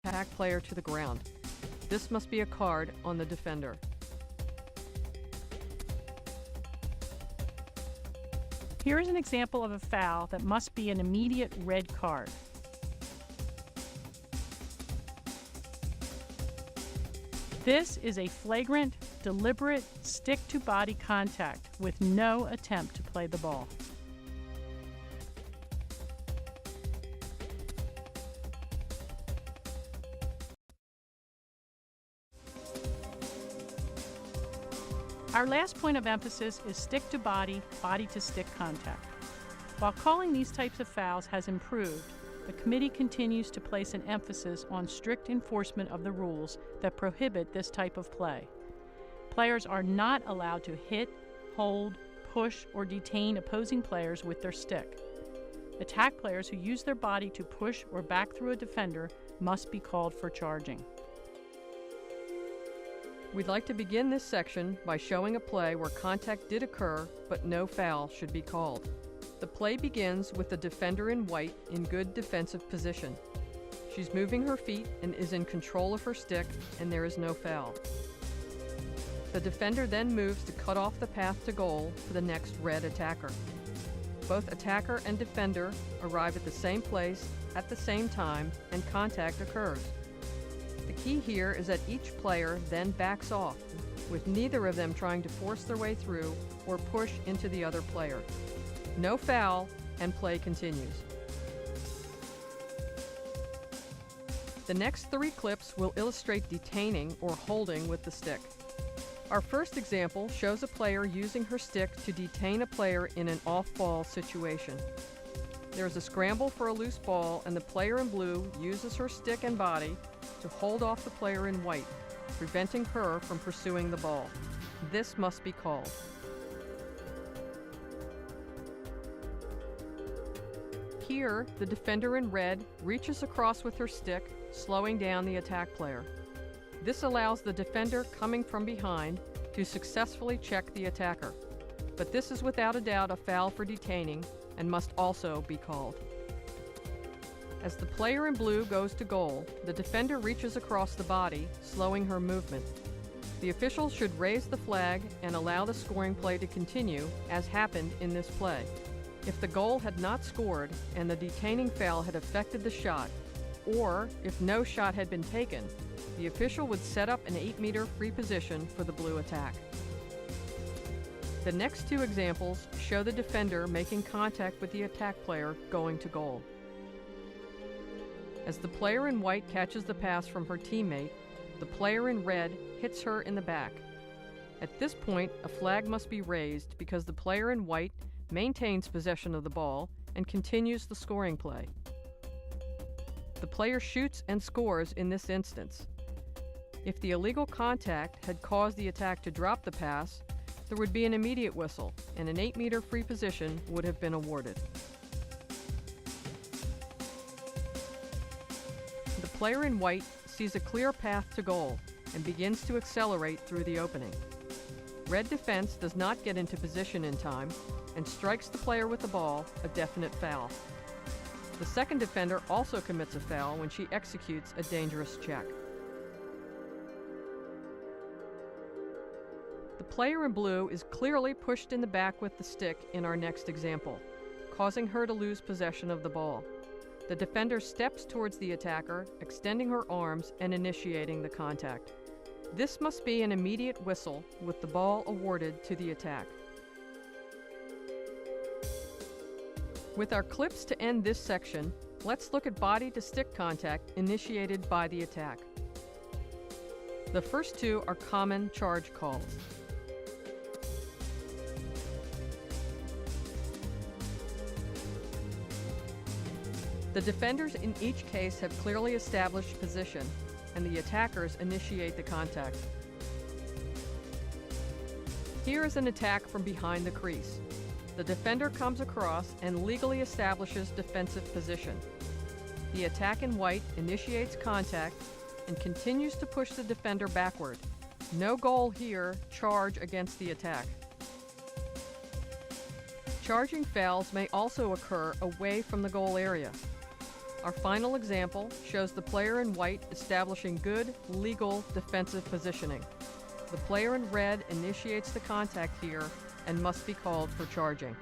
attack player to the ground. This must be a card on the defender. Here is an example of a foul that must be an immediate red card. This is a flagrant, deliberate stick-to-body contact with no attempt to play the ball. Our last point of emphasis is stick-to-body, body-to-stick contact. While calling these types of fouls has improved, the committee continues to place an emphasis on strict enforcement of the rules that prohibit this type of play. Players are not allowed to hit, hold, push, or detain opposing players with their stick. Attack players who use their body to push or back through a defender must be called for charging. We'd like to begin this section by showing a play where contact did occur, but no foul should be called. The play begins with the defender in white in good defensive position. She's moving her feet and is in control of her stick, and there is no foul. The defender then moves to cut off the path to goal for the next red attacker. Both attacker and defender arrive at the same place at the same time, and contact occurs. The key here is that each player then backs off, with neither of them trying to force their way through or push into the other player. No foul, and play continues. The next 3 clips will illustrate detaining or holding with the stick. Our first example shows a player using her stick to detain a player in an off-ball situation. There is a scramble for a loose ball, and the player in blue uses her stick and body to hold off the player in white, preventing her from pursuing the ball. This must be called. Here, the defender in red reaches across with her stick, slowing down the attack player. This allows the defender coming from behind to successfully check the attacker, but this is without a doubt a foul for detaining and must also be called. As the player in blue goes to goal, the defender reaches across the body, slowing her movement. The official should raise the flag and allow the scoring play to continue, as happened in this play. If the goal had not scored and the detaining foul had affected the shot, or if no shot had been taken, the official would set up an 8-meter free position for the blue attack. The next 2 examples show the defender making contact with the attack player going to goal. As the player in white catches the pass from her teammate, the player in red hits her in the back. At this point, a flag must be raised because the player in white maintains possession of the ball and continues the scoring play. The player shoots and scores in this instance. If the illegal contact had caused the attack to drop the pass, there would be an immediate whistle, and an 8-meter free position would have been awarded. The player in white sees a clear path to goal and begins to accelerate through the opening. Red defense does not get into position in time and strikes the player with the ball, a definite foul. The second defender also commits a foul when she executes a dangerous check. The player in blue is clearly pushed in the back with the stick in our next example, causing her to lose possession of the ball. The defender steps towards the attacker, extending her arms and initiating the contact. This must be an immediate whistle, with the ball awarded to the attack. With our clips to end this section, let's look at body-to-stick contact initiated by the attack. The first 2 are common charge calls. The defenders in each case have clearly established position, and the attackers initiate the contact. Here is an attack from behind the crease. The defender comes across and legally establishes defensive position. The attack in white initiates contact and continues to push the defender backward. No goal here, charge against the attack. Charging fouls may also occur away from the goal area. Our final example shows the player in white establishing good, legal defensive positioning. The player in red initiates the contact here and must be called for charging.